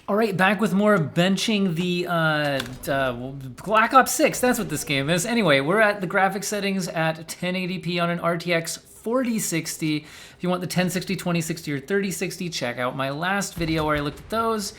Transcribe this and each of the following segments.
All right, back with more benching the Black Ops 6. That's what this game is. Anyway, we're at the graphics settings at 1080p on an RTX 4060. If you want the 1060, 2060, or 3060, check out my last video where I looked at those.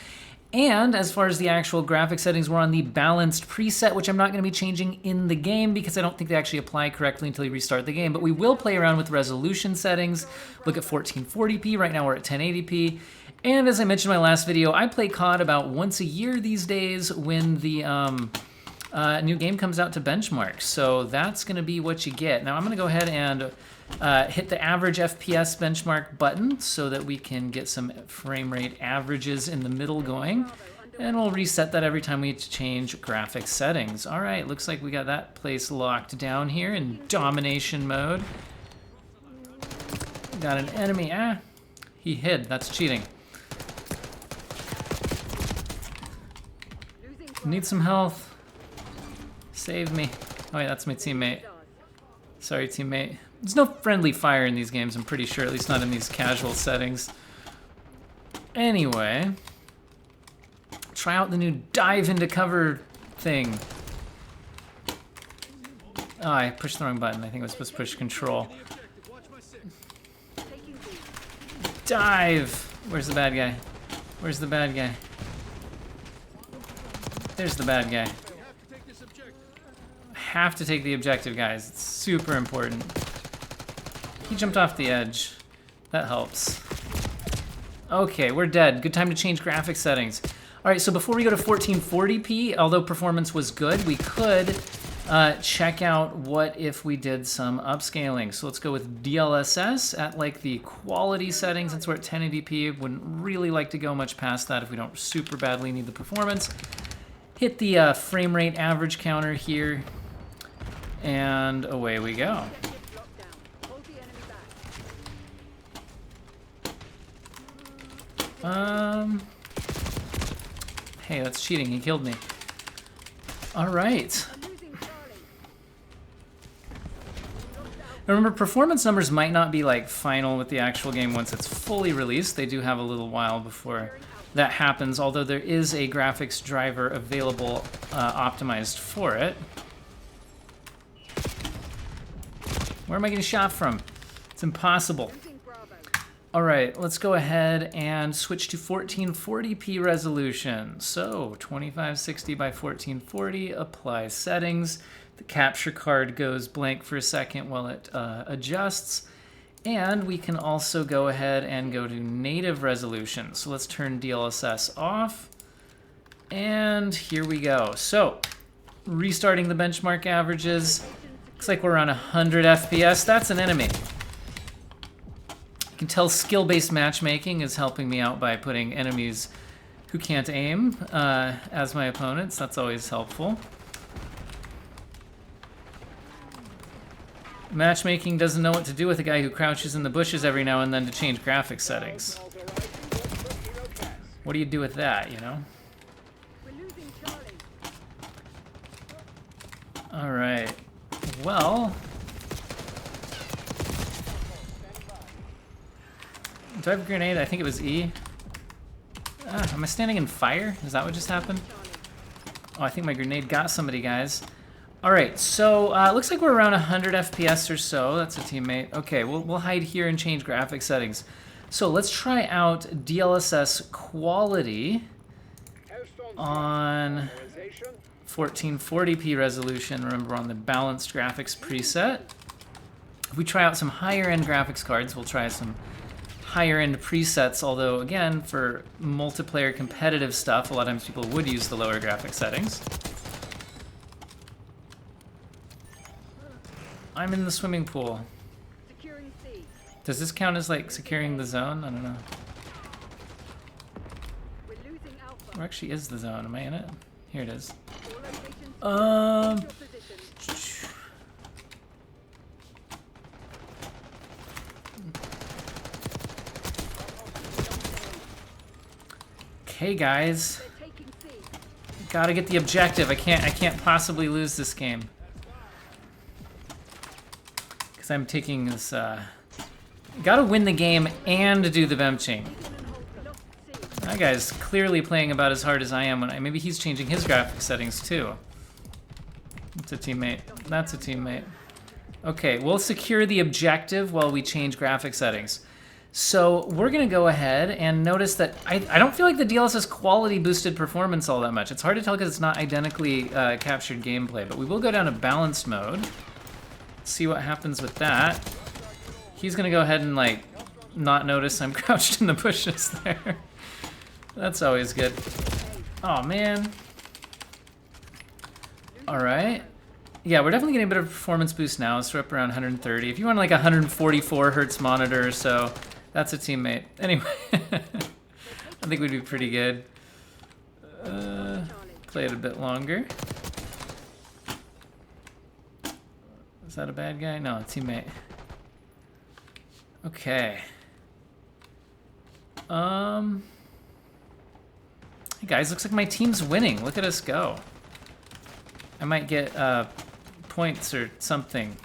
And as far as the actual graphic settings, we're on the balanced preset, which I'm not going to be changing in the game because I don't think they actually apply correctly until you restart the game. But we will play around with resolution settings, look at 1440p. Right now we're at 1080p. And as I mentioned in my last video, I play CoD about once a year these days when the new game comes out to benchmark. So that's going to be what you get. Now I'm going to go ahead and hit the average FPS benchmark button so that we can get some frame rate averages in the middle going. And we'll reset that every time we change graphics settings. All right, looks like we got that place locked down here in domination mode. Got an enemy. He hid. That's cheating. Need some health. Save me. Oh, yeah, that's my teammate. Sorry, teammate. There's no friendly fire in these games, I'm pretty sure, at least not in these casual settings. Anyway, try out the new dive into cover thing. Oh, I pushed the wrong button. I think I was supposed to push control. Dive! Where's the bad guy? Where's the bad guy? There's the bad guy. Have to take the objective, guys. It's super important. He jumped off the edge. That helps. Okay, we're dead. Good time to change graphics settings. All right, so before we go to 1440p, although performance was good, we could check out what if we did some upscaling. So let's go with DLSS at like the quality settings. Since we're at 1080p, wouldn't really like to go much past that if we don't super badly need the performance. Hit the frame rate average counter here, and away we go. Hey, that's cheating. He killed me. All right. Remember, performance numbers might not be like final with the actual game once it's fully released. They do have a little while before that happens, although there is a graphics driver available optimized for it. Where am I getting shot from? It's impossible. All right, let's go ahead and switch to 1440p resolution. So 2560 by 1440, apply settings. The capture card goes blank for a second while it adjusts. And we can also go ahead and go to native resolution. So let's turn DLSS off. And here we go. So restarting the benchmark averages. Looks like we're around 100 FPS. That's an enemy. You can tell skill-based matchmaking is helping me out by putting enemies who can't aim as my opponents. That's always helpful. Matchmaking doesn't know what to do with a guy who crouches in the bushes every now and then to change graphics settings. What do you do with that, you know? All right. Well, do I have a grenade? I think it was E. Am I standing in fire? Is that what just happened? Oh, I think my grenade got somebody, guys. All right, so it looks like we're around 100 FPS or so. That's a teammate. Okay, we'll hide here and change graphic settings. So let's try out DLSS quality on 1440p resolution. Remember, we're on the balanced graphics preset. If we try out some higher end graphics cards, we'll try some higher end presets, although again, for multiplayer competitive stuff, a lot of times people would use the lower graphic settings. I'm in the swimming pool. Does this count as like securing the zone? I don't know. Where actually is the zone? Am I in it? Here it is. Okay, guys. Gotta get the objective. I can't possibly lose this game. I'm taking this, gotta win the game and do the benching. That guy's clearly playing about as hard as I am. Maybe he's changing his graphics settings too. That's a teammate. That's a teammate. Okay, we'll secure the objective while we change graphic settings. So we're gonna go ahead and notice that I don't feel like the DLSS quality boosted performance all that much. It's hard to tell because it's not identically captured gameplay, but we will go down to balanced mode. See what happens with that. He's gonna go ahead and like not notice I'm crouched in the bushes there. That's always good. Oh man. All right. Yeah, we're definitely getting a bit of a performance boost now, so we're up around 130. If you want like a 144 hertz monitor or so, that's a teammate. Anyway, I think we'd be pretty good. Play it a bit longer. Is that a bad guy? No, a teammate. Okay. Hey guys, looks like my team's winning. Look at us go. I might get points or something.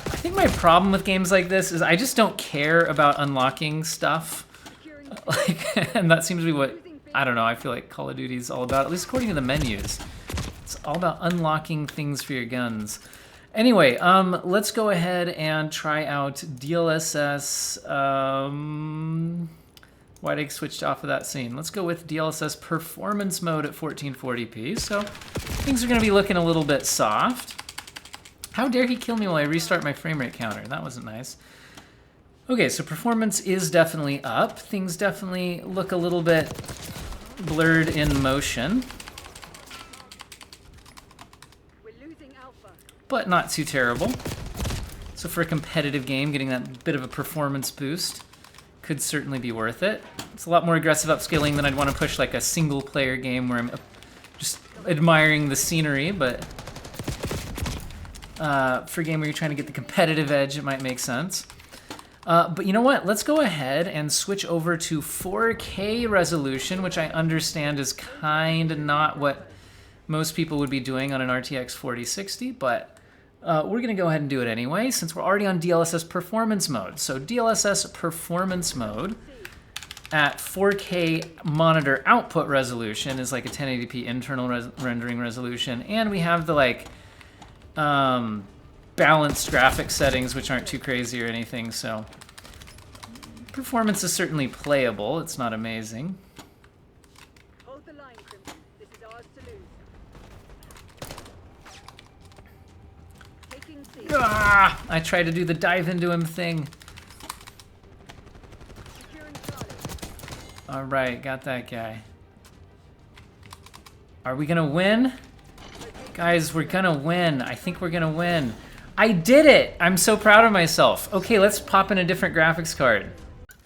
I think my problem with games like this is I just don't care about unlocking stuff. Like, and that seems to be what, I don't know, I feel like Call of Duty is all about, at least according to the menus. It's all about unlocking things for your guns. Anyway, let's go ahead and try out DLSS. Why'd I switch off of that scene? Let's go with DLSS Performance mode at 1440p. So things are gonna be looking a little bit soft. How dare he kill me while I restart my frame rate counter? That wasn't nice. Okay, so performance is definitely up. Things definitely look a little bit blurred in motion. But not too terrible. So for a competitive game, getting that bit of a performance boost could certainly be worth it. It's a lot more aggressive upscaling than I'd want to push like a single player game where I'm just admiring the scenery, but for a game where you're trying to get the competitive edge, it might make sense. But you know what? Let's go ahead and switch over to 4K resolution, which I understand is kind of not what most people would be doing on an RTX 4060, but we're gonna go ahead and do it anyway, since we're already on DLSS Performance mode. So DLSS Performance mode at 4K monitor output resolution is like a 1080p internal rendering resolution, and we have the like balanced graphic settings, which aren't too crazy or anything, so performance is certainly playable. It's not amazing. Hold the line, Crimson. This is ours to lose. Taking C. Ah! I tried to do the dive into him thing. Securing Charlie. All right, got that guy. Are we gonna win? Guys, we're gonna win. I think we're gonna win. I did it! I'm so proud of myself. Okay, let's pop in a different graphics card.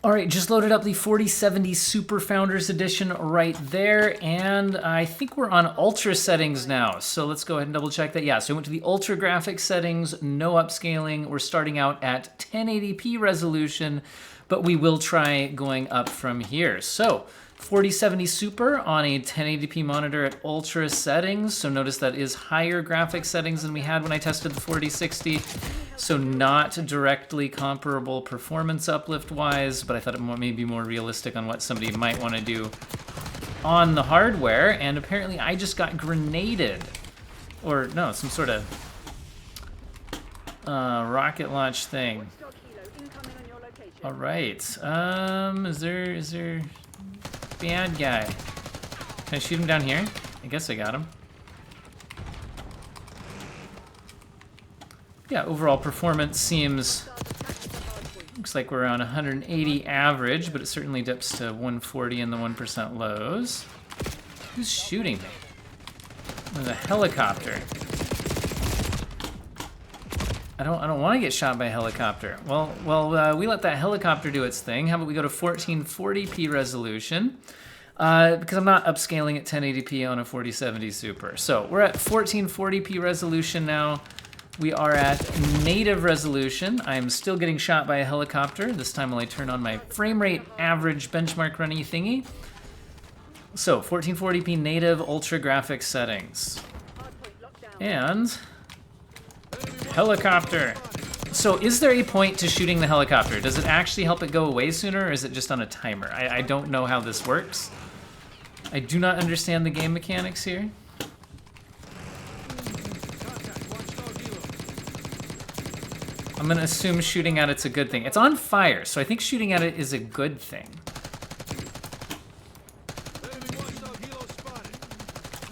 All right, just loaded up the 4070 Super Founders Edition right there, and I think we're on Ultra settings now. So let's go ahead and double check that. Yeah, so I went to the Ultra graphics settings, no upscaling. We're starting out at 1080p resolution, but we will try going up from here. So 4070 Super on a 1080p monitor at Ultra settings. So notice that is higher graphics settings than we had when I tested the 4060. So not directly comparable performance uplift wise, but I thought it may be more realistic on what somebody might want to do on the hardware. And apparently I just got grenaded, or no, some sort of rocket launch thing. All right, is there bad guy? Can I shoot him down here? I guess I got him. Yeah, overall performance seems, looks like we're around 180 average, but it certainly dips to 140 in the 1% lows. Who's shooting me? There's a helicopter. I don't want to get shot by a helicopter. Well, we let that helicopter do its thing. How about we go to 1440p resolution? Because I'm not upscaling at 1080p on a 4070 Super. So we're at 1440p resolution now. We are at native resolution. I'm still getting shot by a helicopter. This time while I turn on my frame rate average benchmark runny thingy. So 1440p native ultra graphics settings. And helicopter. So is there a point to shooting the helicopter? Does it actually help it go away sooner, or is it just on a timer? I don't know how this works. I do not understand the game mechanics here. I'm gonna assume shooting at it's a good thing. It's on fire, so I think shooting at it is a good thing.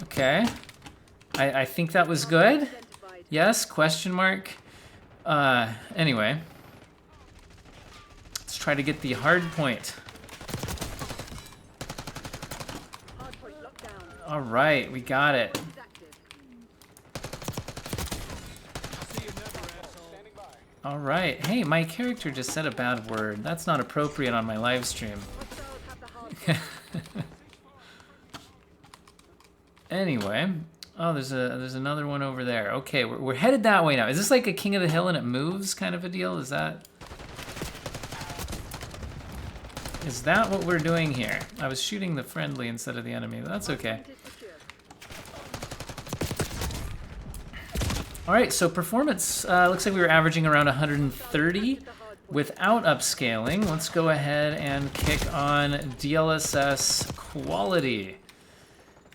Okay. I think that was good. Yes, question mark. Anyway. Let's try to get the hard point. All right, we got it. All right. Hey, my character just said a bad word. That's not appropriate on my live stream. Anyway. Oh, there's another one over there. Okay, we're headed that way now. Is this like a King of the Hill and it moves kind of a deal? Is that what we're doing here? I was shooting the friendly instead of the enemy, but that's okay. All right, so performance, looks like we were averaging around 130 without upscaling. Let's go ahead and kick on DLSS quality.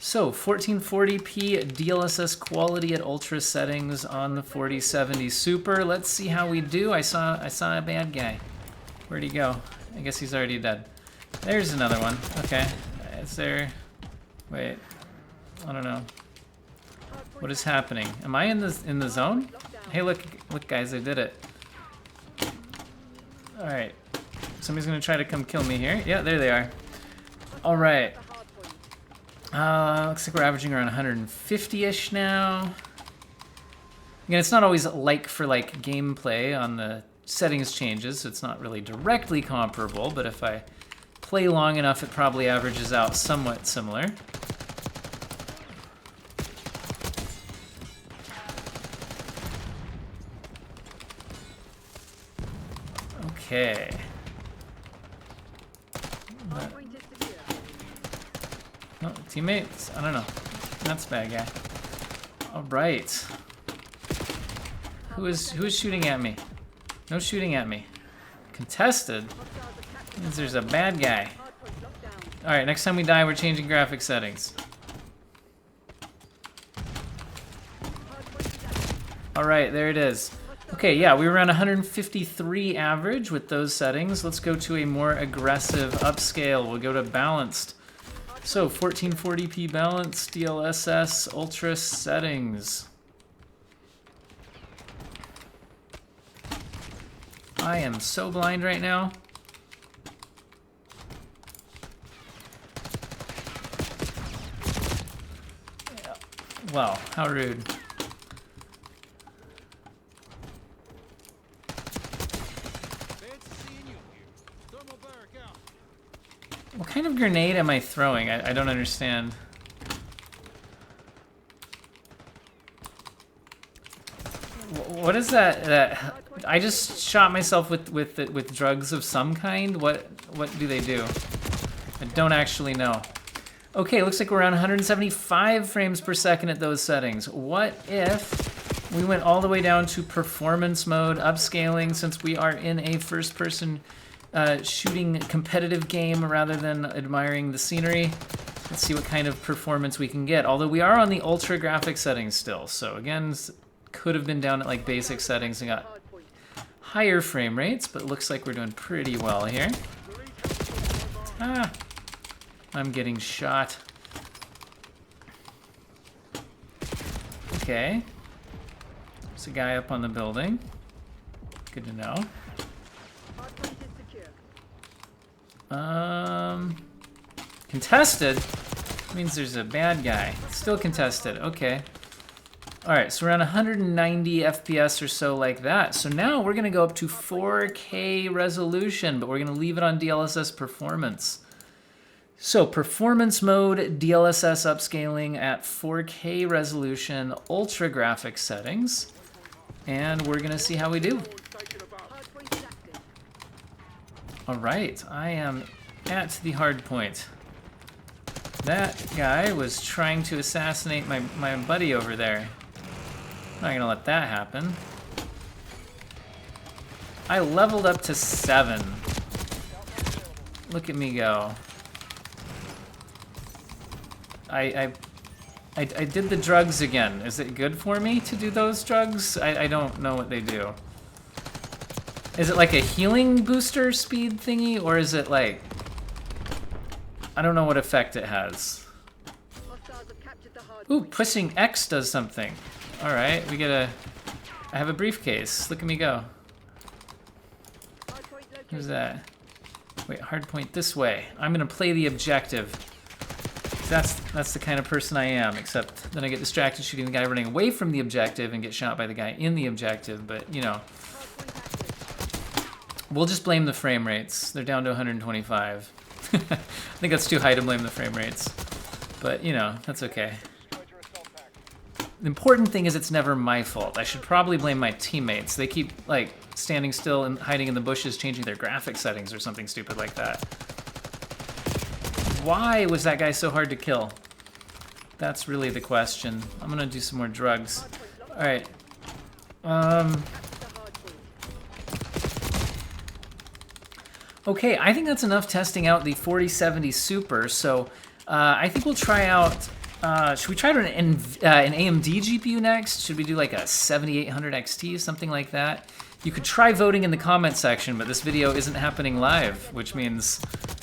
So 1440p DLSS quality at ultra settings on the 4070 Super. Let's see how we do. I saw a bad guy. Where'd he go? I guess he's already dead. There's another one. Okay. Is there... Wait. I don't know. What is happening? Am I in the zone? Hey, look guys, I did it. All right. Somebody's gonna try to come kill me here. Yeah, there they are. All right. Looks like we're averaging around 150-ish now. Again, it's not always like for like gameplay on the settings changes, so it's not really directly comparable, but if I play long enough, it probably averages out somewhat similar. Okay. Oh, teammates? I don't know. That's a bad guy. All right. Who is shooting at me? No shooting at me. Contested? Means there's a bad guy. All right, next time we die, we're changing graphic settings. All right, there it is. Okay, yeah, we were around 153 average with those settings. Let's go to a more aggressive upscale. We'll go to balanced. So 1440p balanced, DLSS, ultra settings. I am so blind right now. Wow, how rude. What kind of grenade am I throwing? I don't understand. What is that? I just shot myself with drugs of some kind. What do they do? I don't actually know. Okay, looks like we're around 175 frames per second at those settings. What if we went all the way down to performance mode, upscaling, since we are in a first-person shooting competitive game rather than admiring the scenery. Let's see what kind of performance we can get. Although we are on the ultra graphic settings still, so again, could have been down at like basic settings and got higher frame rates, but it looks like we're doing pretty well here. Ah, I'm getting shot. Okay. There's a guy up on the building. Good to know. Contested means there's a bad guy. Still contested, okay. All right, so around 190 FPS or so like that. So now we're gonna go up to 4K resolution, but we're gonna leave it on DLSS performance. So performance mode, DLSS upscaling at 4K resolution, ultra graphics settings, and we're gonna see how we do. All right, I am at the hard point. That guy was trying to assassinate my buddy over there. I'm not gonna let that happen. I leveled up to 7. Look at me go. I did the drugs again. Is it good for me to do those drugs? I don't know what they do. Is it like a healing booster speed thingy, or is it like... I don't know what effect it has. Ooh, pushing X does something. Alright, we get a... I have a briefcase. Look at me go. Who's that? Wait, hard point this way. I'm gonna play the objective. That's the kind of person I am, except then I get distracted shooting the guy running away from the objective and get shot by the guy in the objective, but you know. We'll just blame the frame rates. They're down to 125. I think that's too high to blame the frame rates. But, you know, that's okay. The important thing is it's never my fault. I should probably blame my teammates. They keep, like, standing still and hiding in the bushes, changing their graphic settings or something stupid like that. Why was that guy so hard to kill? That's really the question. I'm gonna do some more drugs. Alright. Okay, I think that's enough testing out the 4070 Super, so I think we'll try out... should we try out an AMD GPU next? Should we do like a 7800 XT, something like that? You could try voting in the comment section, but this video isn't happening live, which means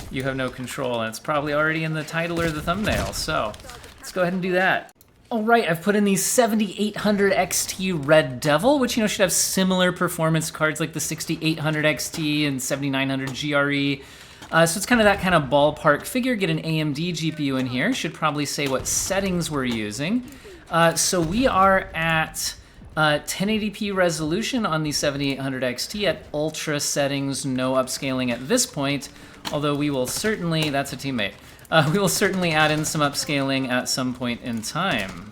you have no control, and it's probably already in the title or the thumbnail, so let's go ahead and do that. All right, I've put in the 7800 XT Red Devil, which, you know, should have similar performance cards like the 6800 XT and 7900 GRE. So it's kind of that kind of ballpark figure. Get an AMD GPU in here. Should probably say what settings we're using. So we are at 1080p resolution on the 7800 XT at ultra settings, no upscaling at this point, although we will certainly, that's a teammate, we will certainly add in some upscaling at some point in time.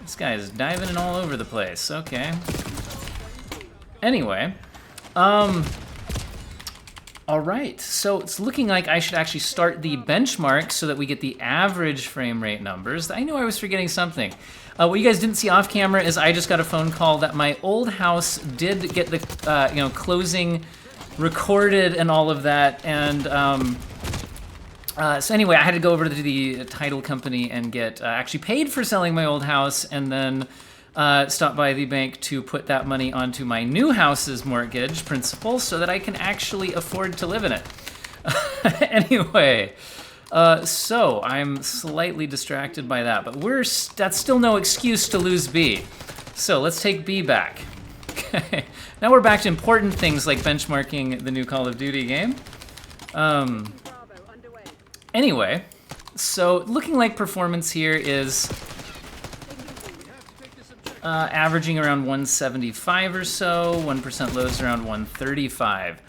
This guy is diving in all over the place, okay. Anyway, all right, so it's looking like I should actually start the benchmark so that we get the average frame rate numbers. I knew I was forgetting something. What you guys didn't see off camera is I just got a phone call that my old house did get the you know, closing recorded and all of that, and so anyway, I had to go over to the title company and get actually paid for selling my old house, and then stop by the bank to put that money onto my new house's mortgage principal so that I can actually afford to live in it. Anyway, so I'm slightly distracted by that, but that's still no excuse to lose B. So let's take B back. Okay, now we're back to important things like benchmarking the new Call of Duty game. Anyway, so looking like performance here is averaging around 175 or so, 1% lows around 135.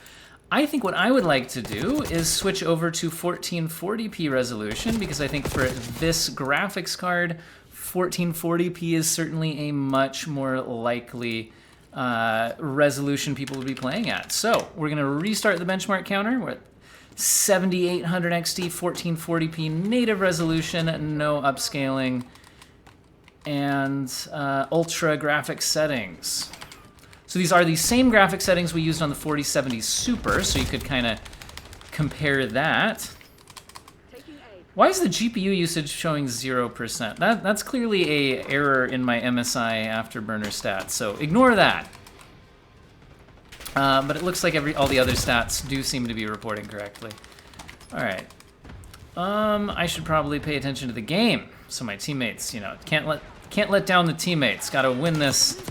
I think what I would like to do is switch over to 1440p resolution, because I think for this graphics card, 1440p is certainly a much more likely resolution people would be playing at. So we're gonna restart the benchmark counter. We're at 7800 XT, 1440p native resolution, no upscaling, and ultra graphics settings. So these are the same graphic settings we used on the 4070 Super, so you could kind of compare that. Why is the GPU usage showing 0%? That's clearly an error in my MSI Afterburner stats, so ignore that. But it looks like all the other stats do seem to be reporting correctly. All right. I should probably pay attention to the game, so my teammates, you know, can't let down the teammates. Got to win this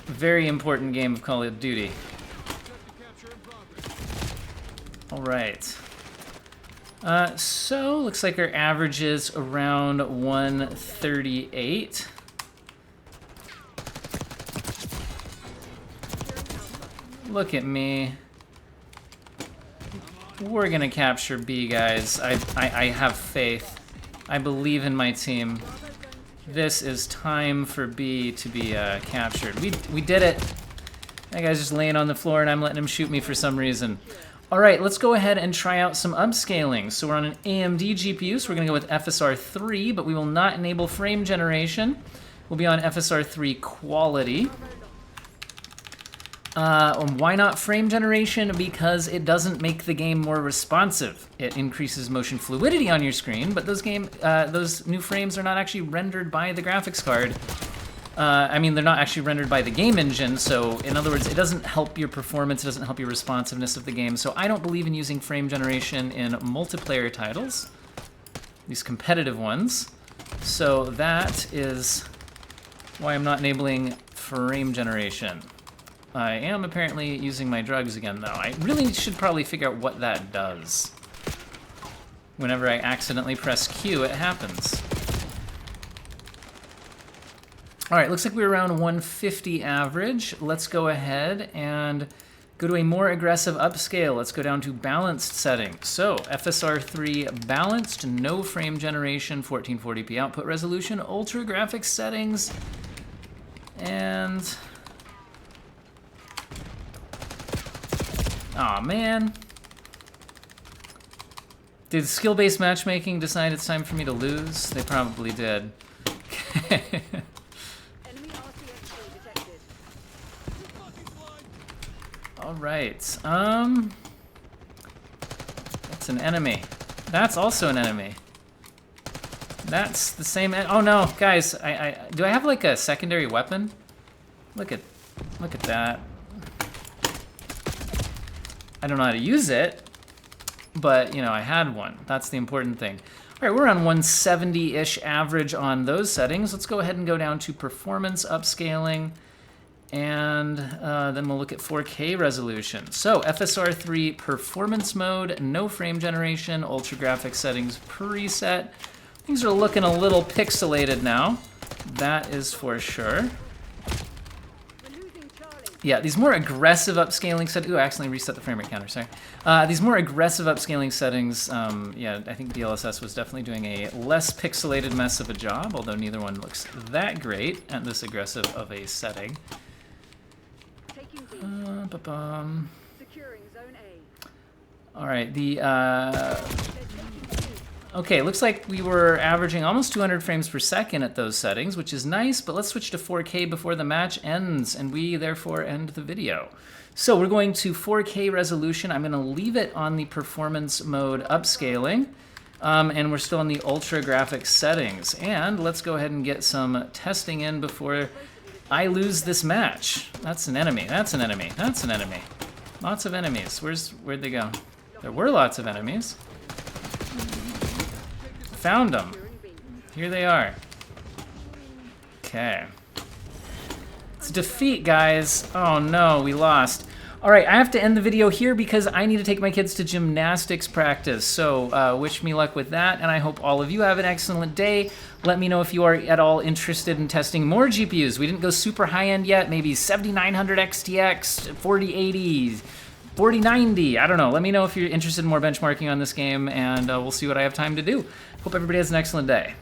very important game of Call of Duty. All right. So looks like our average is around 138. Look at me. We're gonna capture B, guys. I have faith. I believe in my team. This is time for B to be captured. We did it. That guy's just laying on the floor and I'm letting him shoot me for some reason. All right, let's go ahead and try out some upscaling. So we're on an AMD GPU, so we're gonna go with FSR 3, but we will not enable frame generation. We'll be on FSR 3 Quality. Why not frame generation? Because it doesn't make the game more responsive. It increases motion fluidity on your screen, but those new frames are not actually rendered by the graphics card. I mean, they're not actually rendered by the game engine, so in other words, it doesn't help your performance, it doesn't help your responsiveness of the game. So I don't believe in using frame generation in multiplayer titles, these competitive ones. So that is why I'm not enabling frame generation. I am apparently using my drugs again, though. I really should probably figure out what that does. Whenever I accidentally press Q, it happens. All right, looks like we're around 150 average. Let's go ahead and go to a more aggressive upscale. Let's go down to balanced settings. So FSR Balanced, no frame generation, 1440p output resolution, ultra graphics settings, and... Aw, man. Did skill-based matchmaking decide it's time for me to lose? They probably did. Okay. Enemy RTX detected. All right. That's an enemy. That's also an enemy. That's the same. Oh no, guys! Do I have like a secondary weapon? Look at that. I don't know how to use it, but you know, I had one. That's the important thing. All right, we're on 170-ish average on those settings. Let's go ahead and go down to performance upscaling, and then we'll look at 4K resolution. So FSR performance mode, no frame generation, ultra graphics settings preset. Things are looking a little pixelated now. That is for sure. Yeah, these more aggressive upscaling settings. Ooh, I accidentally reset the frame rate counter, sorry. These more aggressive upscaling settings, yeah, I think DLSS was definitely doing a less pixelated mess of a job, although neither one looks that great at this aggressive of a setting. Securing zone A. All right, okay, looks like we were averaging almost 200 frames per second at those settings, which is nice, but let's switch to 4K before the match ends, and we therefore end the video. So we're going to 4K resolution. I'm gonna leave it on the performance mode upscaling, and we're still in the ultra graphics settings. And let's go ahead and get some testing in before I lose this match. That's an enemy, that's an enemy, that's an enemy. Lots of enemies. Where'd they go? There were lots of enemies. Found them. Here they are. Okay. It's defeat, guys. Oh no, we lost. All right, I have to end the video here because I need to take my kids to gymnastics practice. So wish me luck with that, and I hope all of you have an excellent day. Let me know if you are at all interested in testing more GPUs. We didn't go super high-end yet, maybe 7900 XTX, 4080, 4090, I don't know. Let me know if you're interested in more benchmarking on this game, and we'll see what I have time to do. Hope everybody has an excellent day.